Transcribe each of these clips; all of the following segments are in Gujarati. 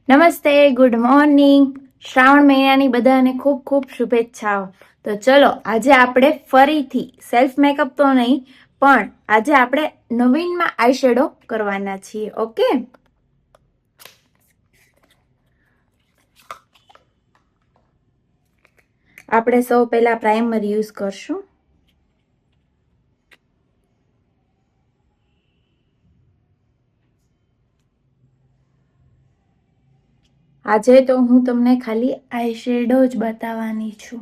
નમસ્તે, ગુડ મોર્નિંગ. શ્રાવણ મહિનાની બધાને ખૂબ ખૂબ શુભેચ્છાઓ. તો ચલો આજે આપણે ફરીથી સેલ્ફ મેકઅપ તો નહીં પણ આજે આપણે નવીનમાં આઈ શેડો કરવાના છીએ. ઓકે, આપણે સૌ પહેલા પ્રાઇમર યુઝ કરશું. આજે તો હું તમને ખાલી આઈ શેડો જ બતાવવાની છું.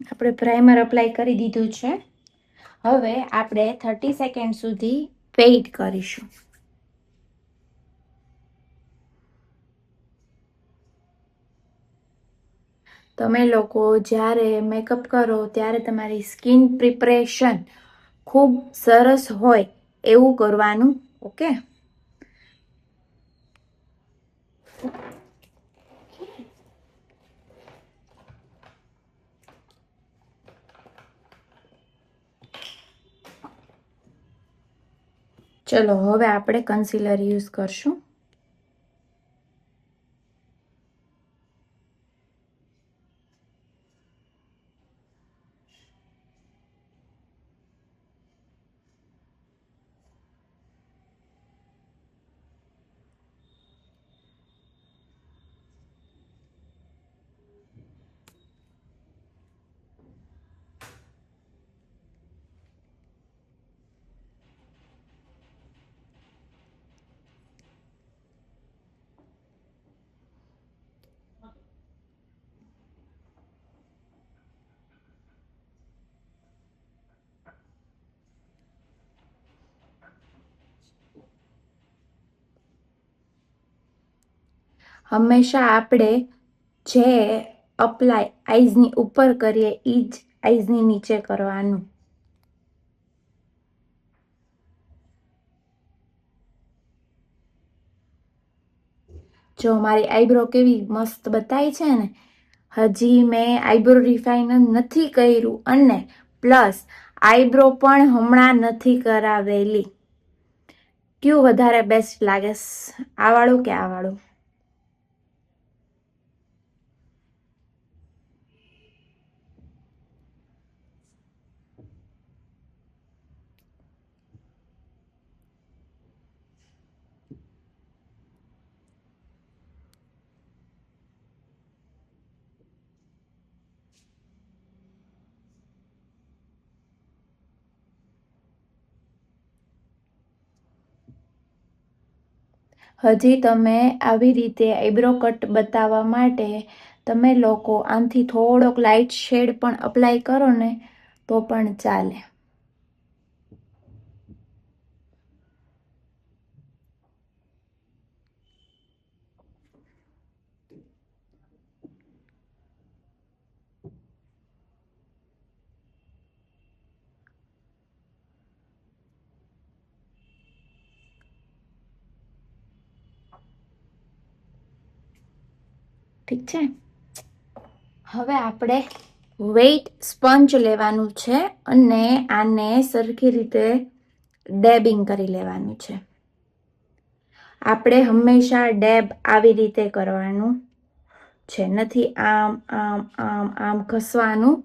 આપણે પ્રાઇમર અપ્લાય કરી દીધું છે. હવે આપણે 30 સેકન્ડ સુધી વેઇટ કરીશું. તમે લોકો જ્યારે મેકઅપ કરો ત્યારે તમારી સ્કિન પ્રિપરેશન ખૂબ સરસ હોય એવું કરવાનું. ઓકે, ચલો હવે આપણે કન્સીલર યુઝ કરશું. હંમેશા આપણે જે અપ્લાય આઈઝની ઉપર કરીએ એ જ આઈઝની નીચે કરવાનું. જો મારી આઈબ્રો કેવી મસ્ત બતાવી છે ને. હજી મેં આઈબ્રો રિફાઇન નથી કર્યું અને પ્લસ આઈબ્રો પણ હમણાં નથી કરાવેલી. કયું વધારે બેસ્ટ લાગે, આ વાળું કે આ વાળું? હજી તમે આવી રીતે આઈબ્રો કટ બતાવવા માટે તમે લોકો આનાથી થોડોક લાઇટ શેડ પણ અપ્લાય કરો ને તો પણ ચાલે. ઠીક છે. હવે આપણે વેઇટ સ્પંચ લેવાનું છે અને આને સરખી રીતે ડેબિંગ કરી લેવાનું છે. આપણે હંમેશા ડેબ આવી રીતે કરવાનું છે, નથી આમ આમ આમ આમ ઘસવાનું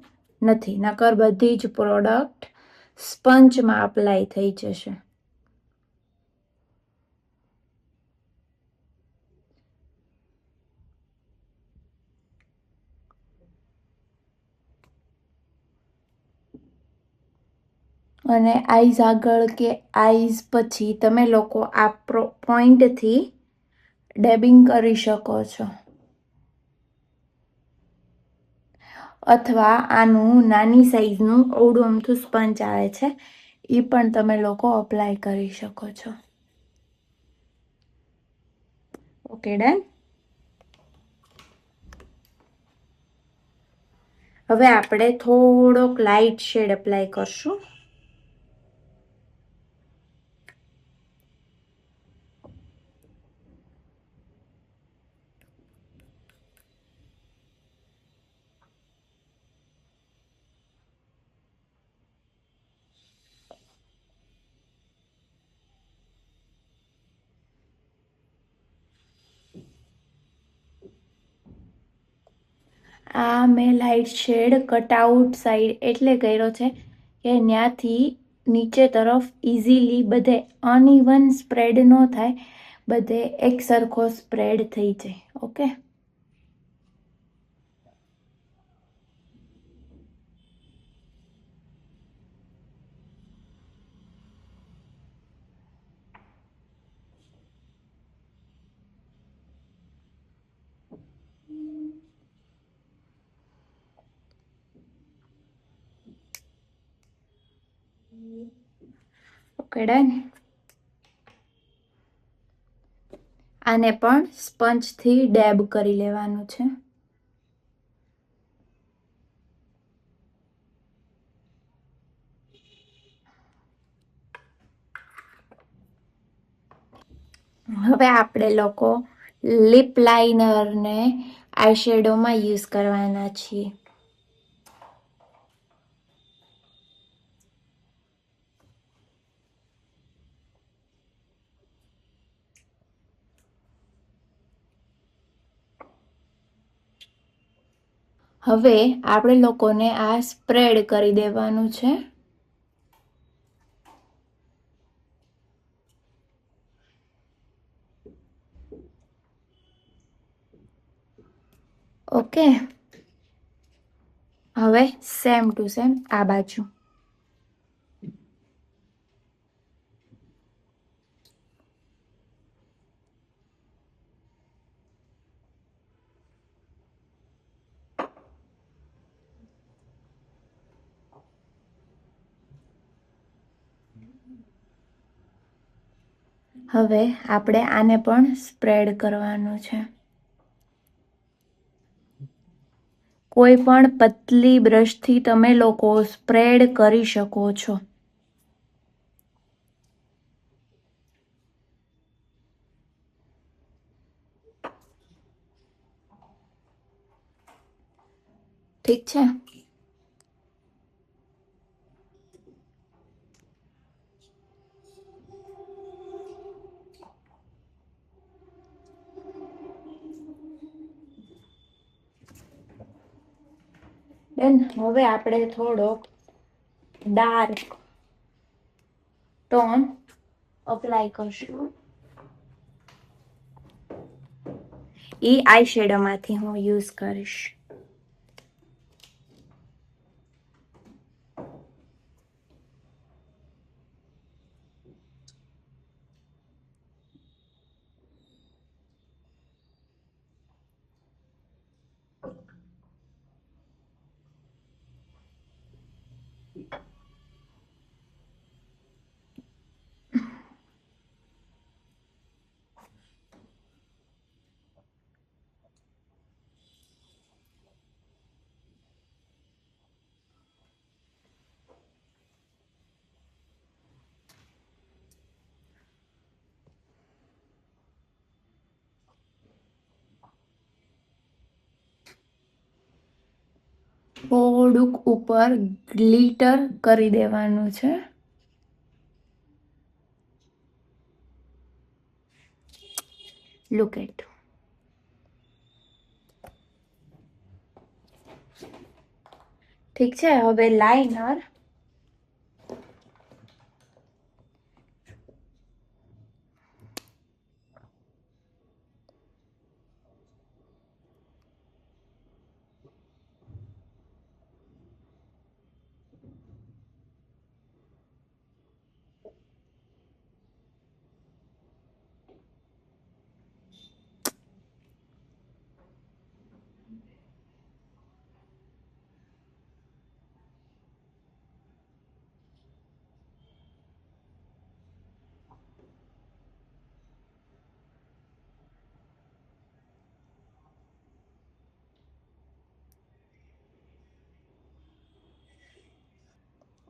નથી, નકર બધી જ પ્રોડક્ટ સ્પંચમાં અપ્લાય થઈ જશે. અને આઈઝ આગળ કે આઈઝ પછી તમે લોકો આ પોઈન્ટથી ડેબિંગ કરી શકો છો, અથવા આનું નાની સાઈઝનું અવડું અમથું સ્પંચ આવે છે એ પણ તમે લોકો અપ્લાય કરી શકો છો. Okay, done. હવે આપણે થોડોક લાઇટ શેડ અપ્લાય કરશું. આ મેં લાઇટ શેડ કટઆઉટ સાઈડ એટલે કર્યો છે કે ત્યાંથી નીચે તરફ ઇઝીલી બધે અનઇવન સ્પ્રેડ ન થાય, બધે એક સરખો સ્પ્રેડ થઈ જાય. Okay, okay done. આને પણ સ્પંજથી ડેબ કરી લેવાનું છે. હવે આપણે લોકો લિપ લાઇનરને આઈશેડોમાં યુઝ કરવાના છીએ. હવે આપણે લોકોને આ સ્પ્રેડ કરી દેવાનું છે. ઓકે, હવે સેમ ટુ સેમ આ બાજુ. હવે આપણે આને પણ સ્પ્રેડ કરવાનું છે. કોઈ પણ પતલી બ્રશથી તમે લોકો સ્પ્રેડ કરી શકો છો. ઠીક છે. દેન હવે આપણે થોડો ડાર્ક ટોન અપ્લાય કરશું. એ આઈ શેડોમાંથી હું યુઝ કરીશ. થોડુંક ઉપર ગ્લિટર કરી દેવાનું છે. Look at. ઠીક છે. હવે લાઇનર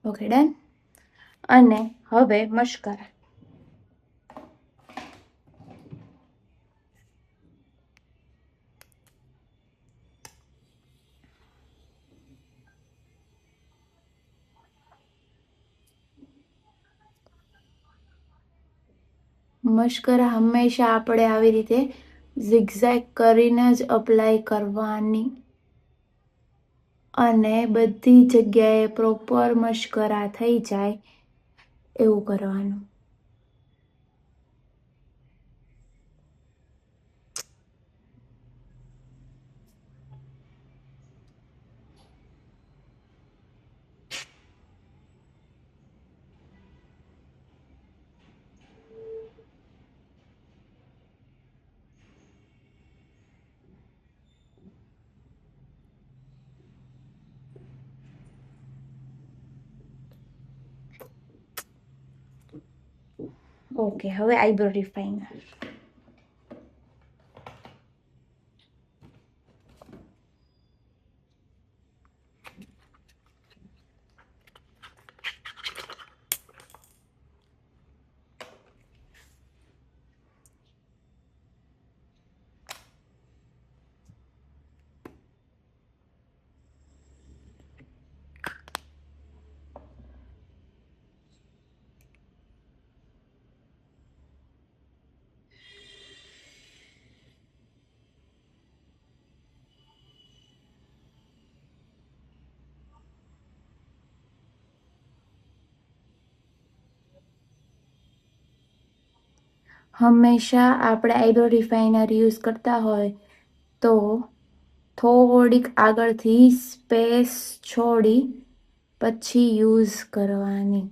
ઓકે ડન. અને હવે મસ્કારા. મસ્કરા હંમેશા આપણે આવી રીતે ઝિગઝેગ કરીને જ અપ્લાય કરવાની. અને બધી જગ્યાએ પ્રોપર મશ્કરા થઈ જાય એવું કરવાનું. ઓકે, હવે આઈબ્રો રિફાઇનર. હંમેશા આપણે આઈબ્રો રિફાઇનર યુઝ કરતા હોય તો થોડીક આગળથી સ્પેસ છોડી પછી યુઝ કરવાની.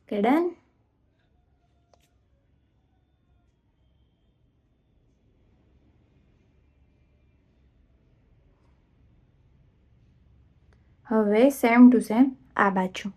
Okay, done. હવે સેમ ટુ સેમ આ બાજુ.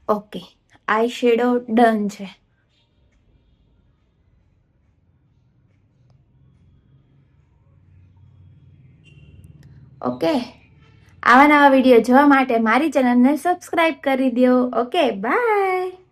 ઓકે, આઈ શેડો ડન છે. ઓકે, આવા નવા વિડીયો જોવા માટે મારી ચેનલને સબસ્ક્રાઇબ કરી દો. Okay, by.